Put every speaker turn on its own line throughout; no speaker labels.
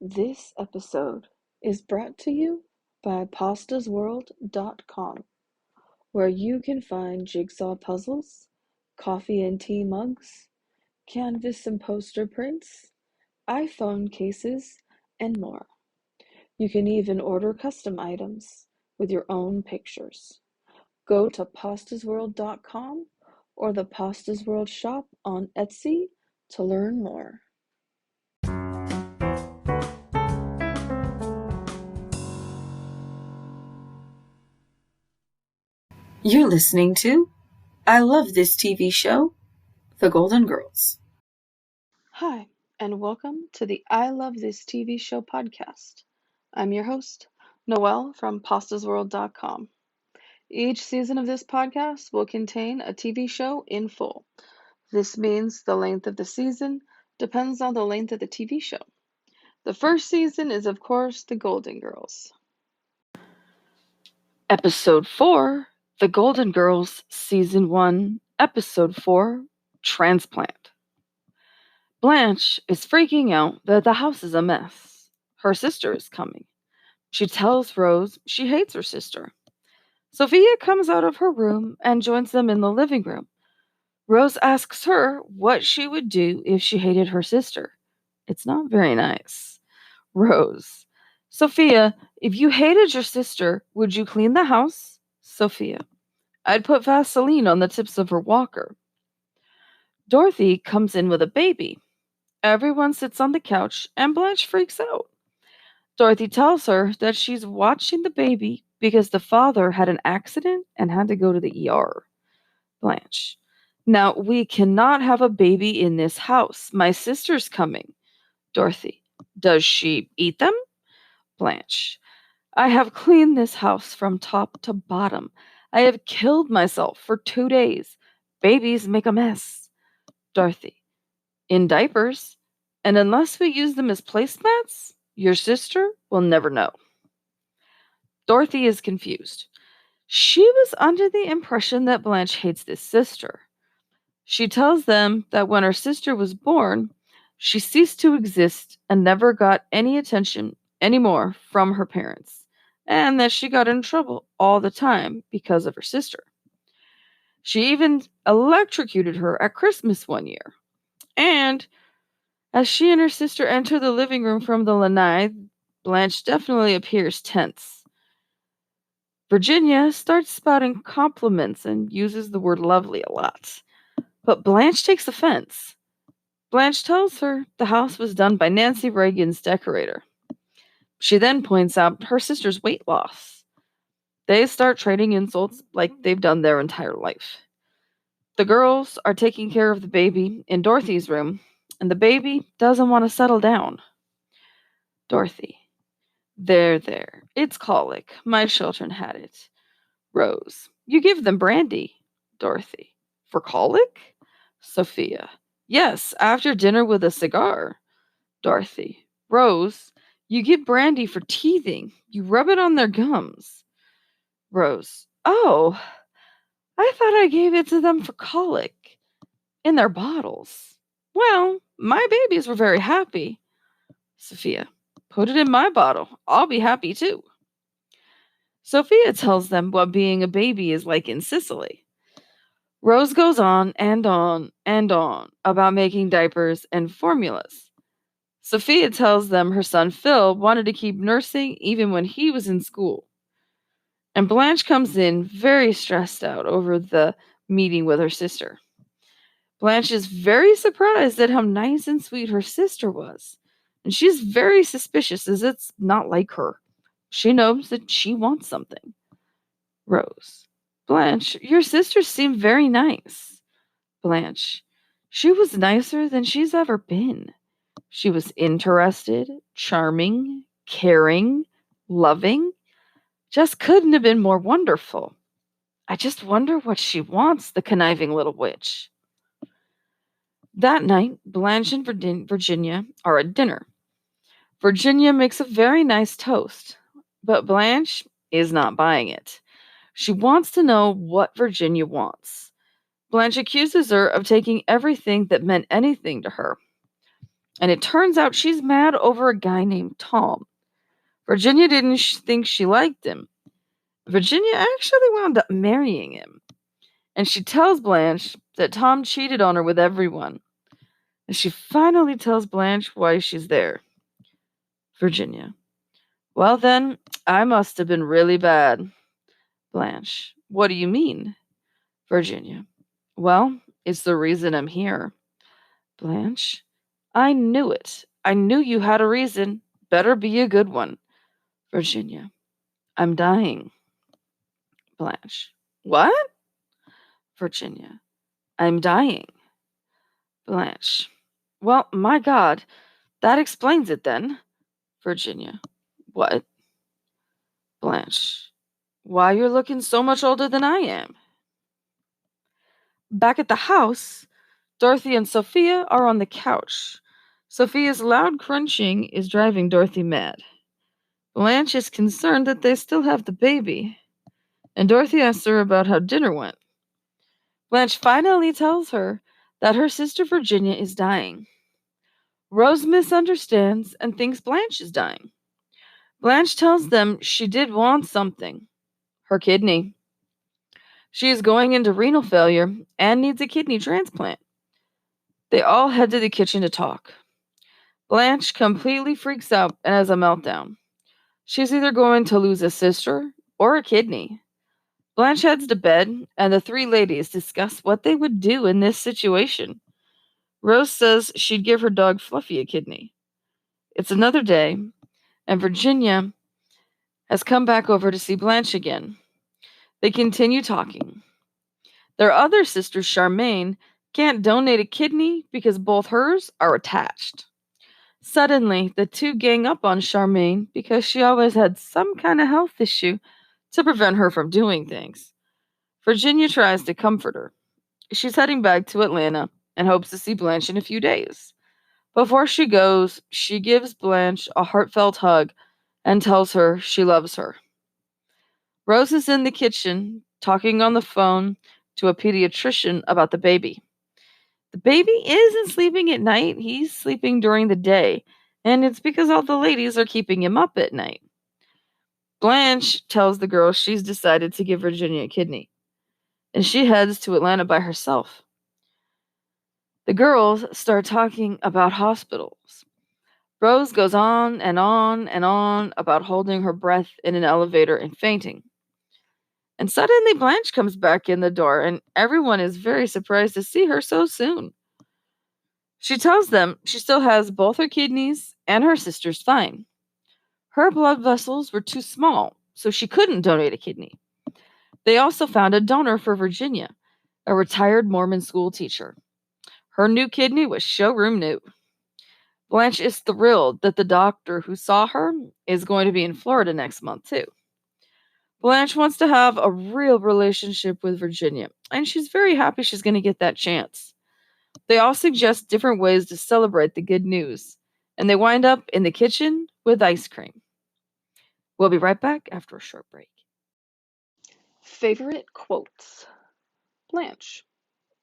This episode is brought to you by pastasworld.com, where you can find jigsaw puzzles, coffee and tea mugs, canvas and poster prints, iPhone cases, and more. You can even order custom items with your own pictures. Go to pastasworld.com or the Pastas World shop on Etsy to learn more.
You're listening to I Love This TV Show, The Golden Girls.
Hi, and welcome to the I Love This TV Show podcast. I'm your host, Noelle from pastasworld.com. Each season of this podcast will contain a TV show in full. This means the length of the season depends on the length of the TV show. The first season is, of course, The Golden Girls.
Episode 4, The Golden Girls, Season 1, Episode 4, Transplant. Blanche is freaking out that the house is a mess. Her sister is coming. She tells Rose she hates her sister. Sophia comes out of her room and joins them in the living room. Rose asks her what she would do if she hated her sister. It's not very nice. Rose. Sophia, if you hated your sister, would you clean the house? Sophia. I'd put Vaseline on the tips of her walker. Dorothy comes in with a baby. Everyone sits on the couch and Blanche freaks out. Dorothy tells her that she's watching the baby because the father had an accident and had to go to the ER. Blanche. Now, we cannot have a baby in this house. My sister's coming. Dorothy. Does she eat them? Blanche. I have cleaned this house from top to bottom. I have killed myself for 2 days. Babies make a mess. Dorothy. In diapers. And unless we use them as placemats, your sister will never know. Dorothy is confused. She was under the impression that Blanche hates this sister. She tells them that when her sister was born, she ceased to exist and never got any attention anymore from her parents, and that she got in trouble all the time because of her sister. She even electrocuted her at Christmas one year. And as she and her sister enter the living room from the lanai, Blanche definitely appears tense. Virginia starts spouting compliments and uses the word lovely a lot. But Blanche takes offense. Blanche tells her the house was done by Nancy Reagan's decorator. She then points out her sister's weight loss. They start trading insults like they've done their entire life. The girls are taking care of the baby in Dorothy's room, and the baby doesn't want to settle down. Dorothy. There. It's colic. My children had it. Rose. You give them brandy. Dorothy. For colic? Sophia. Yes, after dinner with a cigar. Dorothy. Rose. You give brandy for teething. You rub it on their gums. Rose. Oh, I thought I gave it to them for colic. In their bottles. Well, my babies were very happy. Sophia. Put it in my bottle. I'll be happy too. Sophia tells them what being a baby is like in Sicily. Rose goes on and on and on about making diapers and formulas. Sophia tells them her son Phil wanted to keep nursing even when he was in school. And Blanche comes in very stressed out over the meeting with her sister. Blanche is very surprised at how nice and sweet her sister was. And she's very suspicious as it's not like her. She knows that she wants something. Rose. Blanche, your sisters seem very nice. Blanche. She was nicer than she's ever been. She was interested, charming, caring, loving. Just couldn't have been more wonderful. I just wonder what she wants, the conniving little witch. That night, Blanche and Virginia are at dinner. Virginia makes a very nice toast, but Blanche is not buying it. She wants to know what Virginia wants. Blanche accuses her of taking everything that meant anything to her. And it turns out she's mad over a guy named Tom. Virginia didn't think she liked him. Virginia actually wound up marrying him. And she tells Blanche that Tom cheated on her with everyone. And she finally tells Blanche why she's there. Virginia. Well, then, I must have been really bad. Blanche. What do you mean? Virginia. Well, it's the reason I'm here. Blanche. I knew it. I knew you had a reason. Better be a good one. Virginia. I'm dying. Blanche. What? Virginia. I'm dying. Blanche. Well, my God, that explains it then. Virginia. What? Blanche. Why you're looking so much older than I am. Back at the house, Dorothy and Sophia are on the couch. Sophia's loud crunching is driving Dorothy mad. Blanche is concerned that they still have the baby, and Dorothy asks her about how dinner went. Blanche finally tells her that her sister Virginia is dying. Rose misunderstands and thinks Blanche is dying. Blanche tells them she did want something, her kidney. She is going into renal failure and needs a kidney transplant. They all head to the kitchen to talk. Blanche completely freaks out and has a meltdown. She's either going to lose a sister or a kidney. Blanche heads to bed, and the three ladies discuss what they would do in this situation. Rose says she'd give her dog Fluffy a kidney. It's another day, and Virginia has come back over to see Blanche again. They continue talking. Their other sister, Charmaine, can't donate a kidney because both hers are attached. Suddenly, the two gang up on Charmaine because she always had some kind of health issue to prevent her from doing things. Virginia tries to comfort her. She's heading back to Atlanta and hopes to see Blanche in a few days. Before she goes, she gives Blanche a heartfelt hug and tells her she loves her. Rose is in the kitchen talking on the phone to a pediatrician about the baby. The baby isn't sleeping at night, he's sleeping during the day, and it's because all the ladies are keeping him up at night. Blanche tells the girls she's decided to give Virginia a kidney, and she heads to Atlanta by herself. The girls start talking about hospitals. Rose goes on and on and on about holding her breath in an elevator and fainting. And suddenly Blanche comes back in the door, and everyone is very surprised to see her so soon. She tells them she still has both her kidneys and her sister's fine. Her blood vessels were too small, so she couldn't donate a kidney. They also found a donor for Virginia, a retired Mormon school teacher. Her new kidney was showroom new. Blanche is thrilled that the doctor who saw her is going to be in Florida next month, too. Blanche wants to have a real relationship with Virginia, and she's very happy she's going to get that chance. They all suggest different ways to celebrate the good news, and they wind up in the kitchen with ice cream. We'll be right back after a short break.
Favorite quotes. Blanche.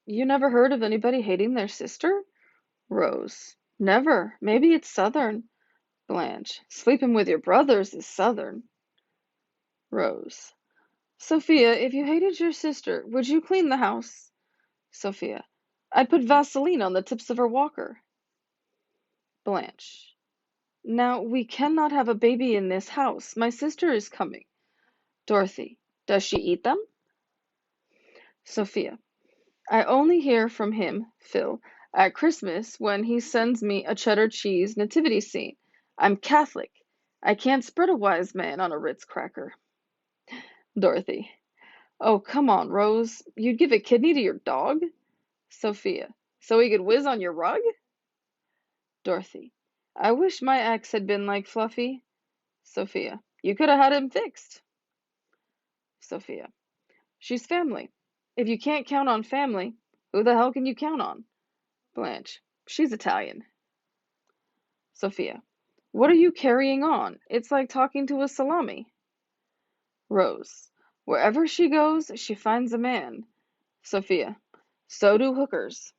You never heard of anybody hating their sister? Rose. Never. Maybe it's Southern. Blanche. Sleeping with your brothers is Southern. Rose. Sophia, if you hated your sister, would you clean the house? Sophia. I'd put Vaseline on the tips of her walker. Blanche. Now, we cannot have a baby in this house. My sister is coming. Dorothy. Does she eat them? Sophia. I only hear from him, Phil, at Christmas when he sends me a cheddar cheese nativity scene. I'm Catholic. I can't spread a wise man on a Ritz cracker. Dorothy. Oh, come on, Rose. You'd give a kidney to your dog? Sophia. So he could whiz on your rug? Dorothy. I wish my ex had been like Fluffy. Sophia. You could have had him fixed. Sophia. She's family. If you can't count on family, who the hell can you count on? Blanche. She's Italian. Sophia. What are you carrying on? It's like talking to a salami. Rose. Wherever she goes, she finds a man. Sophia. So do hookers.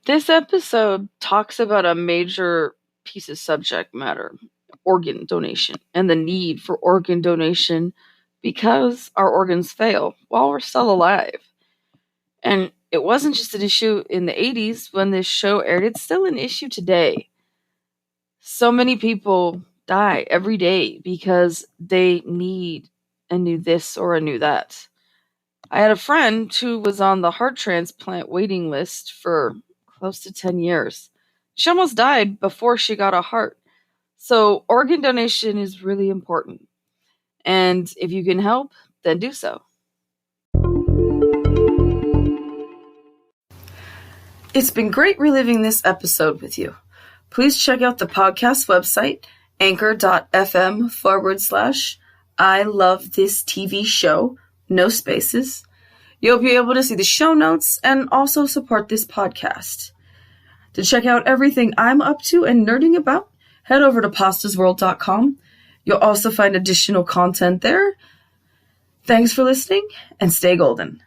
This episode talks about a major piece of subject matter, organ donation, and the need for organ donation because our organs fail while we're still alive. And it wasn't just an issue in the 80s when this show aired, it's still an issue today. So many people die every day because they need a new this or a new that. I had a friend who was on the heart transplant waiting list for close to 10 years. She almost died before she got a heart. So organ donation is really important. And if you can help, then do so. It's been great reliving this episode with you. Please check out the podcast website, anchor.fm/I love this TV show, no spaces. You'll be able to see the show notes and also support this podcast. To check out everything I'm up to and nerding about, head over to pastasworld.com. You'll also find additional content there. Thanks for listening and stay golden.